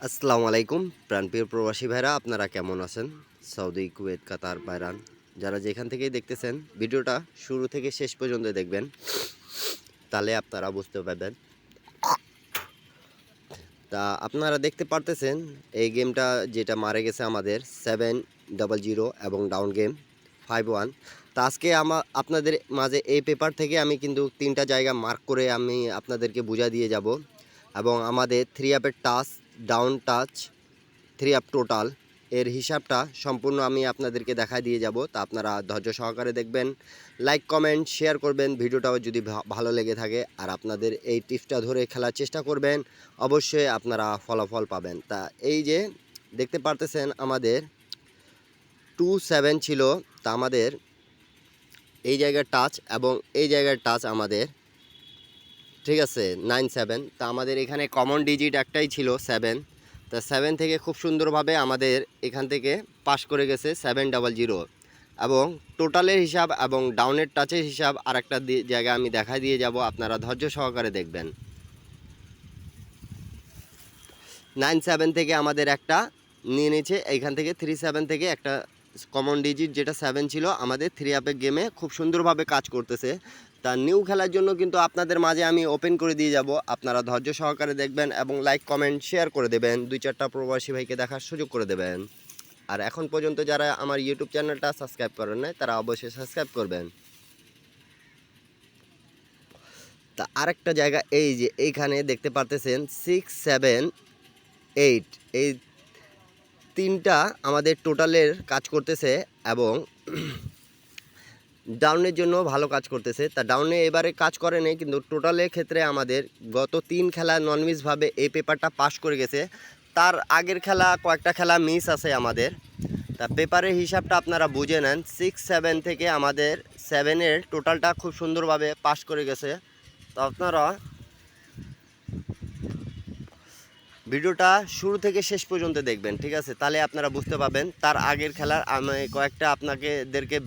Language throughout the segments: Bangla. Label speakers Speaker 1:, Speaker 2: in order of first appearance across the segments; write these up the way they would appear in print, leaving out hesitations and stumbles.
Speaker 1: আসসালামু আলাইকুম প্রাণপ্রিয় প্রবাসী ভাইরা, আপনারা কেমন আছেন? সৌদি, কুয়েত, কাতার, বাহরাইন, যারা যেখান থেকেই দেখতেছেন ভিডিওটা শুরু থেকে শেষ পর্যন্ত দেখবেন, তাহলে আপনারা বুঝতে পারবেন। তা আপনারা দেখতে পারতেছেন এই গেমটা যেটা মারা গেছে আমাদের 700 এবং ডাউন গেম 51। তা আজকে আপনাদের মাঝে এই পেপার থেকে আমি কিন্তু 3টা জায়গা মার্ক করে আমি আপনাদেরকে বুঝা দিয়ে যাব, এবং আমাদের 3 আপের touch, down touch, 3 up total এর হিসাবটা সম্পূর্ণ আমি আপনাদেরকে দেখা দিয়ে যাব। তা আপনারা ধৈর্য সহকারে দেখবেন, লাইক কমেন্ট শেয়ার করবেন ভিডিওটাও যদি ভালো লেগে থাকে, আর আপনাদের এই টিপসটা ধরে খেলার চেষ্টা করবেন, অবশ্যই আপনারা ফলাফল পাবেন। তা এই যে দেখতে পারতেছেন আমাদের 27 ছিল, তা আমাদের এই জায়গার টাচ এবং এই জায়গার টাচ আমাদের ঠিক আছে 97। তা আমাদের এখানে কমন ডিজিট একটাই ছিল 7। তা 7 থেকে খুব সুন্দরভাবে আমাদের এখান থেকে পাস করে গেছে 700, এবং টোটালের হিসাব এবং ডাউনের টাচের হিসাব আর একটা জায়গা আমি দেখা দিয়ে যাব, আপনারা ধৈর্য সহকারে দেখবেন। 97 থেকে আমাদের একটা নিয়ে নিয়েছে, এইখান থেকে 37 থেকে একটা কমন ডিজিট যেটা 7 ছিল আমাদের 3 আপের গেমে খুব সুন্দরভাবে কাজ করতেছে। তা নিউ খেলার জন্য কিন্তু আপনাদের মাঝে আমি ওপেন করে দিয়ে যাব, আপনারা ধৈর্য সহকারে দেখবেন এবং লাইক কমেন্ট শেয়ার করে দেবেন, 2-4টা প্রবাসী ভাইকে দেখার সুযোগ করে দেবেন। আর এখন পর্যন্ত যারা আমার ইউটিউব চ্যানেলটা সাবস্ক্রাইব করেন নাই, তারা অবশ্যই সাবস্ক্রাইব করবেন। তা আরেকটা জায়গা এই যে এইখানে দেখতে পারতেছেন 6, 7, 8 এই 3টা আমাদের টোটালের কাজ করতেছে, এবং ডাউনের জন্য ভালো কাজ করতেছে। তা ডাউনে এবারে কাজ করে নেই, কিন্তু টোটালের ক্ষেত্রে আমাদের গত 3 খেলা ননমিসভাবে এই পেপারটা পাস করে গেছে। তার আগের খেলা কয়েকটা খেলা মিস আছে আমাদের। তা পেপারের হিসাবটা আপনারা বুঝে নেন, 6, 7 থেকে আমাদের 7-এর টোটালটা খুব সুন্দরভাবে পাস করে গেছে। তো আপনারা ভিডিওটা শুরু থেকে শেষ পর্যন্ত দেখবেন, ঠিক আছে? তাহলে আপনারা বুঝতে পারবেন। তার আগের খেলার আমি কয়েকটা আপনাদেরকে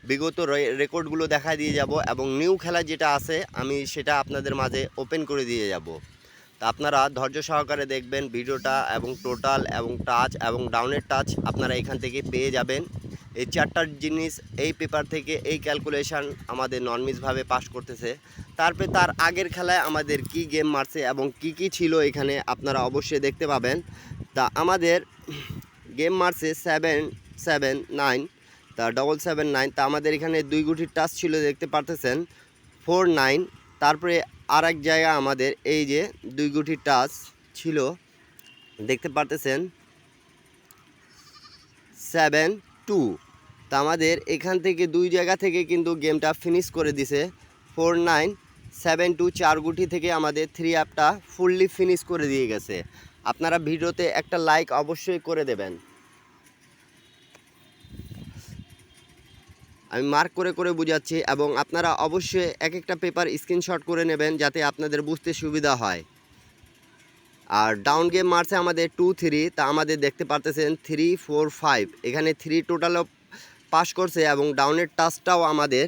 Speaker 1: বিগত রেকর্ডগুলো দেখা দিয়ে যাব, এবং নিউ খেলা যেটা আছে আমি সেটা আপনাদের মাঝে ওপেন করে দিয়ে যাব। তা আপনারা ধৈর্য সহকারে দেখবেন ভিডিওটা, এবং টোটাল এবং টাচ এবং ডাউনের টাচ আপনারা এখান থেকে পেয়ে যাবেন। এই 4টার জিনিস এই পেপার থেকে এই ক্যালকুলেশন আমাদের ননমিসভাবে পাস করতেছে। তারপরে তার আগের খেলায় আমাদের কি গেম মারছে এবং কি ছিল এখানে আপনারা অবশ্যই দেখতে পাবেন। তা আমাদের গেম মারছে 779, তা 779। তা আমাদের এখানে 2 গুটির টাচ ছিল দেখতে পারতেছেন 49। তারপরে আর এক জায়গা আমাদের এই যে 2 গুটির টাচ ছিল দেখতে পারতেছেন 7-2। তা আমাদের এখান থেকে 2 জায়গা থেকে কিন্তু গেমটা ফিনিশ করে দিছে 49-7-2। 4 গুটি থেকে আমাদের 3 আপটা ফুললি ফিনিশ করে দিয়ে গেছে। আপনারা ভিডিওতে একটা লাইক অবশ্যই করে দেবেন। আমি মার্ক করে করে বুঝাচ্ছি, এবং আপনারা অবশ্যই এক একটা পেপার স্ক্রিনশট করে নেবেন যাতে আপনাদের বুঝতে সুবিধা হয়। আর ডাউন গেম মারছে আমাদের 2-3। তা আমাদের দেখতে পারতেছেন 3-4-5, এখানে 3 টোটালও পাস করছে, এবং ডাউনের টাচটাও আমাদের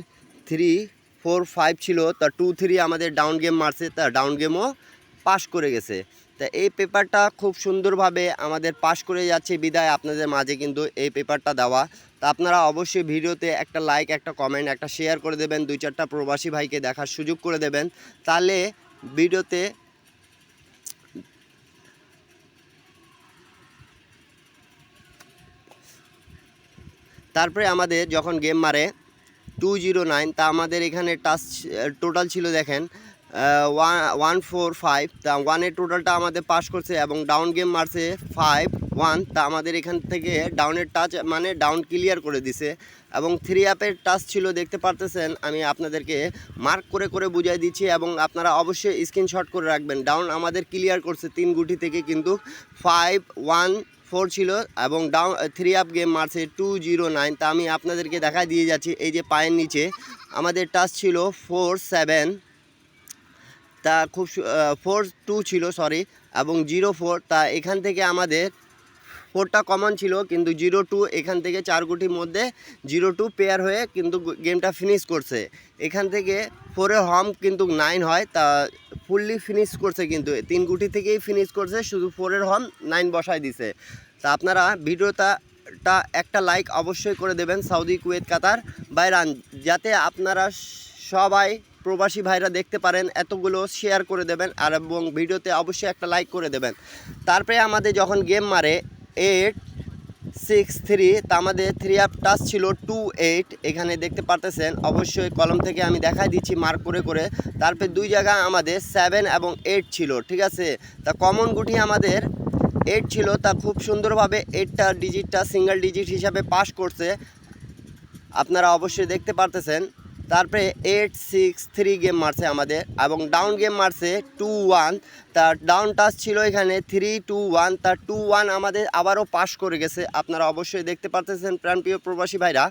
Speaker 1: 3-4-5 ছিল। তা 2-3 আমাদের ডাউন গেম মারছে, তা ডাউন গেমও পাস করে গেছে। তা এই পেপারটা খুব সুন্দরভাবে আমাদের পাস করে যাচ্ছে বিদায় আপনাদের মাঝে কিন্তু এই পেপারটা দেওয়া। তা আপনারা অবশ্যই ভিডিওতে একটা লাইক, একটা কমেন্ট, একটা শেয়ার করে দেবেন, 2-4টা প্রবাসী ভাইকে দেখার সুযোগ করে দেবেন, তাহলে ভিডিওতে তারপরে আমাদের যখন গেম মারে 209, তা আমাদের এখানে টাচ টোটাল ছিল দেখেন 145। তা 1-এর টোটালটা আমাদের পাস করছে, এবং ডাউন গেম মারছে 5-1। তা আমাদের এখান থেকে ডাউনের টাচ মানে ডাউন ক্লিয়ার করে দিছে, এবং 3 আপের টাচ ছিল দেখতে পারতেছেন। আমি আপনাদেরকে মার্ক করে করে বুঝাই দিচ্ছি, এবং আপনারা অবশ্যই স্ক্রিনশট করে রাখবেন। ডাউন আমাদের ক্লিয়ার করছে 3 গুটি থেকে, কিন্তু 5-1-4 ছিল, এবং ডাউন 3 আপ গেম মারছে 209। তা আমি আপনাদেরকে দেখা দিয়ে যাচ্ছি, এই যে পায়ের নিচে আমাদের টাচ ছিল 4-7। তা খুব 4-2 ছিল সরি, এবং 0-4। তা এখান থেকে আমাদের 4টা কমন ছিল, কিন্তু 0-2 এখান থেকে 4 গুটির মধ্যে 0-2 পেয়ার হয়ে কিন্তু গেমটা ফিনিশ করছে। এখান থেকে 4-এর হোম কিন্তু 9 হয়। তা ফুললি ফিনিশ করছে, কিন্তু 3 গুটি থেকেই ফিনিশ করছে, শুধু 4-এর হর্ন 9 বসায় দিছে। তা আপনারা ভিডিওটা একটা লাইক অবশ্যই করে দেবেন সৌদি, কুয়েত, কাতার, বাইরান, যাতে আপনারা সবাই প্রবাসী ভাইরা দেখতে পারেন। এতগুলো শেয়ার করে দেবেন আর এবং ভিডিওতে অবশ্যই একটা লাইক করে দেবেন। তারপরে আমাদের যখন গেম মারে 8-6-3, তা আমাদের 3 আপ টাচ ছিল 2-8, এখানে দেখতে পারতেছেন। অবশ্যই কলম থেকে আমি দেখাই দিচ্ছি মার্ক করে করে। তারপরে 2 জায়গা আমাদের 7 এবং 8 ছিল, ঠিক আছে। তা কমন গুটি আমাদের 8 ছিল, তা খুব সুন্দরভাবে 8টা ডিজিটটা সিঙ্গেল ডিজিট হিসাবে পাস করছে, আপনারা অবশ্যই দেখতে পারতেছেন। তারপরে 8-6-3 গেম মারছে আমাদের এবং ডাউন গেম মারছে 2-1, তার ডাউন টাচ ছিল এখানে 3-2-1, তার 2-1 আমাদের আবারও পাস করে গেছে, আপনারা অবশ্যই দেখতে পারতেছেন প্রাণপ্রিয় প্রবাসী ভাইরা।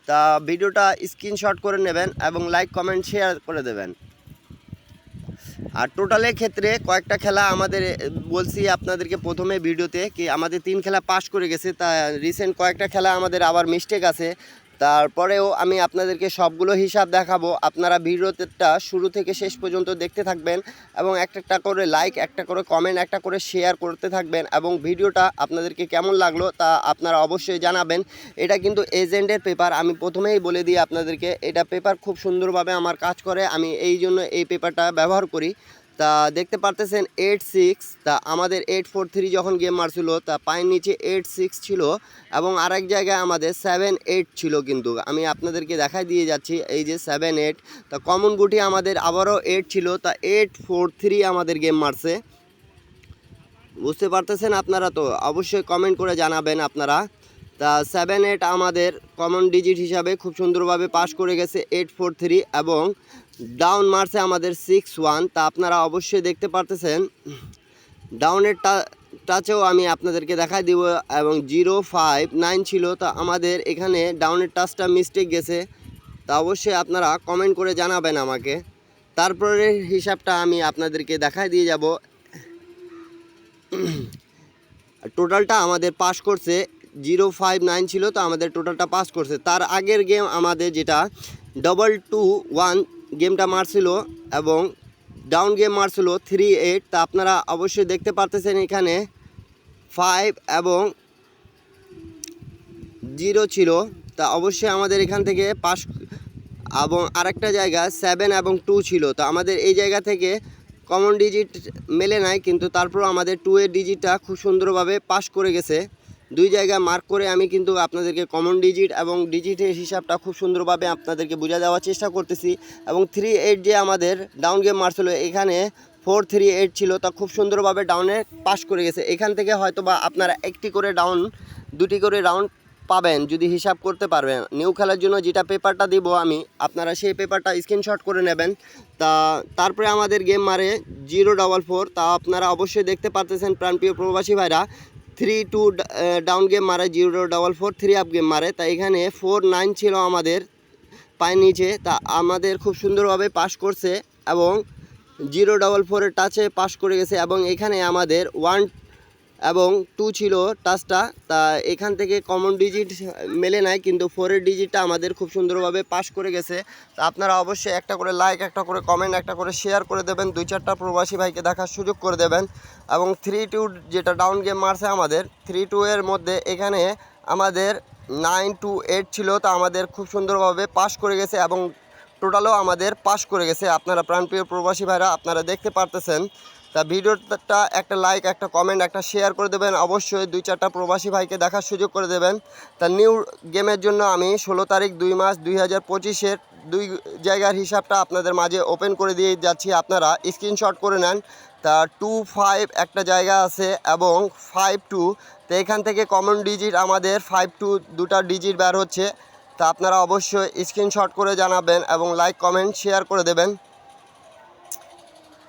Speaker 1: তা ভিডিওটা স্ক্রিনশট করে নেবেন এবং লাইক কমেন্ট শেয়ার করে দেবেন। আর টোটালের ক্ষেত্রে কয়েকটা খেলা আমাদের বলছি আপনাদেরকে প্রথমে ভিডিওতে কি আমাদের 3 খেলা পাস করে গেছে, তা রিসেন্ট কয়েকটা খেলা আমাদের আবার মিস্টেক আছে। তারপরেও আমি আপনাদেরকে সবগুলো হিসাব দেখাবো, আপনারা ভিডিওটা শুরু থেকে শেষ পর্যন্ত দেখতে থাকবেন এবং একটা করে লাইক, একটা করে কমেন্ট, একটা করে শেয়ার করতে থাকবেন এবং ভিডিওটা আপনাদেরকে কেমন লাগলো তা আপনারা অবশ্যই জানাবেন। এটা কিন্তু এজেন্টের পেপার, আমি প্রথমেই বলে দিই আপনাদেরকে, এটা পেপার খুব সুন্দরভাবে আমার কাজ করে, আমি এই জন্য এই পেপারটা ব্যবহার করি। তা দেখতে পারতেছেন 8-6, তা আমাদের 8-4-3 যখন গেম মারছিল তা পায়ের নিচে 8-6 ছিল এবং আরেক জায়গায় আমাদের 7-8 ছিল, কিন্তু আমি আপনাদেরকে দেখাই দিয়ে যাচ্ছি এই যে 7-8। তা কমন গুটি আমাদের আবারও 8 ছিল, তা 8-4-3 আমাদের গেম মারছে, বুঝতে পারতেছেন আপনারা? তো অবশ্যই কমেন্ট করে জানাবেন আপনারা। তা 7-8 আমাদের কমন ডিজিট হিসাবে খুব সুন্দরভাবে পাস করে গেছে 8-4-3 এবং ডাউন মারছে আমাদের 6-1, তা আপনারা অবশ্যই দেখতে পারতেছেন। ডাউনের টাচেও আমি আপনাদেরকে দেখাই দিব এবং 0-5-9 ছিল, তা আমাদের এখানে ডাউনের টাচটা মিস্টেক গেছে, তা অবশ্যই আপনারা কমেন্ট করে জানাবেন আমাকে। তারপরে হিসাবটা আমি আপনাদেরকে দেখাই দিয়ে যাব। টোটালটা আমাদের পাস করছে 0-5-9 ছিল, তো আমাদের টোটালটা পাস করছে। তার আগের গেম আমাদের যেটা 2-2-1 গেমটা মারছিল এবং ডাউন গেম মারছিল 3-8, তা আপনারা অবশ্যই দেখতে পারতেছেন এখানে 5 এবং 0 ছিল, তা অবশ্যই আমাদের এখান থেকে পাস এবং আরেকটা জায়গা 7 এবং 2 ছিল, তো আমাদের এই জায়গা থেকে কমন ডিজিট মেলে নাই, কিন্তু তারপর আমাদের 2-এর ডিজিটটা খুব সুন্দরভাবে পাস করে গেছে। 2 জায়গা মার্ক করে আমি কিন্তু আপনাদেরকে কমন ডিজিট এবং ডিজিটের হিসাবটা খুব সুন্দরভাবে আপনাদেরকে বোঝা দেওয়ার চেষ্টা করতেছি। এবং 3-8 যে আমাদের ডাউন গেম মারছিল এখানে 4-3-8 ছিল, তা খুব সুন্দরভাবে ডাউনে পাস করে গেছে। এখান থেকে হয়তো বা আপনারা একটি করে ডাউন, 2টি করে রাউন্ড পাবেন যদি হিসাব করতে পারবেন। নিউ খেলার জন্য যেটা পেপারটা দিব আমি, আপনারা সেই পেপারটা স্ক্রিনশট করে নেবেন। তারপরে আমাদের গেম মারে 0-4-4, তা আপনারা অবশ্যই দেখতে পারতেছেন প্রাণপ্রিয় প্রবাসী ভাইরা। 3-2 ডাউন গেম মারে 0-4-4, 3 আপ গেম মারে, তা এখানে 4-9 ছিল আমাদের পায়ের নিচে, তা আমাদের খুব সুন্দরভাবে পাস করছে এবং 0-4-4-এর টাচে পাস করে গেছে এবং এখানে আমাদের 1 এবং 2 ছিল টাচটা, তা এখান থেকে কমন ডিজিট মেলে নাই, কিন্তু 4-এর ডিজিটটা আমাদের খুব সুন্দরভাবে পাস করে গেছে। তা আপনারা অবশ্যই একটা করে লাইক, একটা করে কমেন্ট, একটা করে শেয়ার করে দেবেন, 2-4টা প্রবাসী ভাইকে দেখার সুযোগ করে দেবেন। এবং 3-2 যেটা ডাউন গেম মারছে আমাদের 3-2-এর মধ্যে এখানে আমাদের 9-8 ছিল, তা আমাদের খুব সুন্দরভাবে পাস করে গেছে এবং টোটালও আমাদের পাস করে গেছে। আপনারা প্রাণপ্রিয় প্রবাসী ভাইরা আপনারা দেখতে পারতেছেন। তা ভিডিওটা একটা লাইক, একটা কমেন্ট, একটা শেয়ার করে দেবেন, অবশ্যই 2-4টা প্রবাসী ভাইকে দেখার সুযোগ করে দেবেন। তা নিউ গেমের জন্য আমি 16 তারিখ 2 মাস 2025-এর 2 জায়গার হিসাবটা আপনাদের মাঝে ওপেন করে দিয়ে যাচ্ছি, আপনারা স্ক্রিনশট করে নেন। তা 2-5 একটা জায়গা আছে এবং 5-2, তো এখান থেকে কমন ডিজিট আমাদের 5-2 দুটা ডিজিট বের হচ্ছে, তা আপনারা অবশ্যই স্ক্রিনশট করে জানাবেন এবং লাইক কমেন্ট শেয়ার করে দেবেন।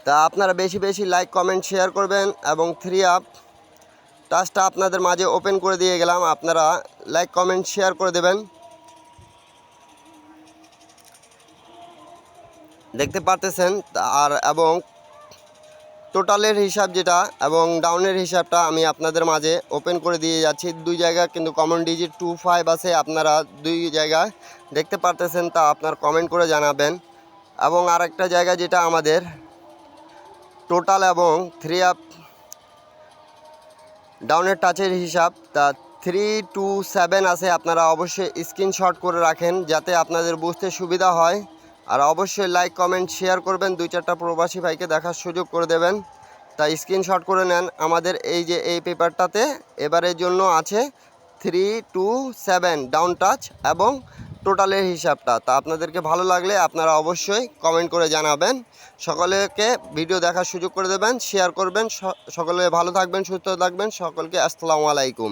Speaker 1: তা আপনারা বেশি বেশি লাইক কমেন্ট শেয়ার করবেন এবং 3 আপ টাচটা আপনাদের মাঝে ওপেন করে দিয়ে গেলাম, আপনারা লাইক কমেন্ট শেয়ার করে দেবেন। দেখতে পারতেছেন আর এবং টোটালের হিসাব যেটা এবং ডাউনের হিসাবটা আমি আপনাদের মাঝে ওপেন করে দিয়ে যাচ্ছি। 2 জায়গা কিন্তু কমন ডিজিট 2-5 আছে, আপনারা 2 জায়গায় দেখতে পারতেছেন, তা আপনার কমেন্ট করে জানাবেন। এবং আরেকটা জায়গা যেটা আমাদের টোটাল এবং 3 আপ ডাউনের টাচের হিসাব। তা 3 to 7 আছে, আপনারা অবশ্যই স্ক্রিনশট করে রাখেন যাতে আপনাদের বুঝতে সুবিধা হয়। আর অবশ্যই লাইক কমেন্ট শেয়ার করবেন, 2-4টা প্রবাসী ভাইকে দেখার সুযোগ করে দেবেন। তাই স্ক্রিনশট করে নেন। আমাদের এই যে এই পেপারটাতে এবারের জন্য আছে 3 to 7 ডাউন টাচ এবং টোটালের হিসাবটা। তা আপনাদেরকে ভালো লাগলে আপনারা অবশ্যই কমেন্ট করে জানাবেন। সকলকে ভিডিও দেখার সুযোগ করে দেবেন, শেয়ার করবেন। সকলে ভালো থাকবেন, সুস্থ থাকবেন। সকলকে আসসালামু আলাইকুম।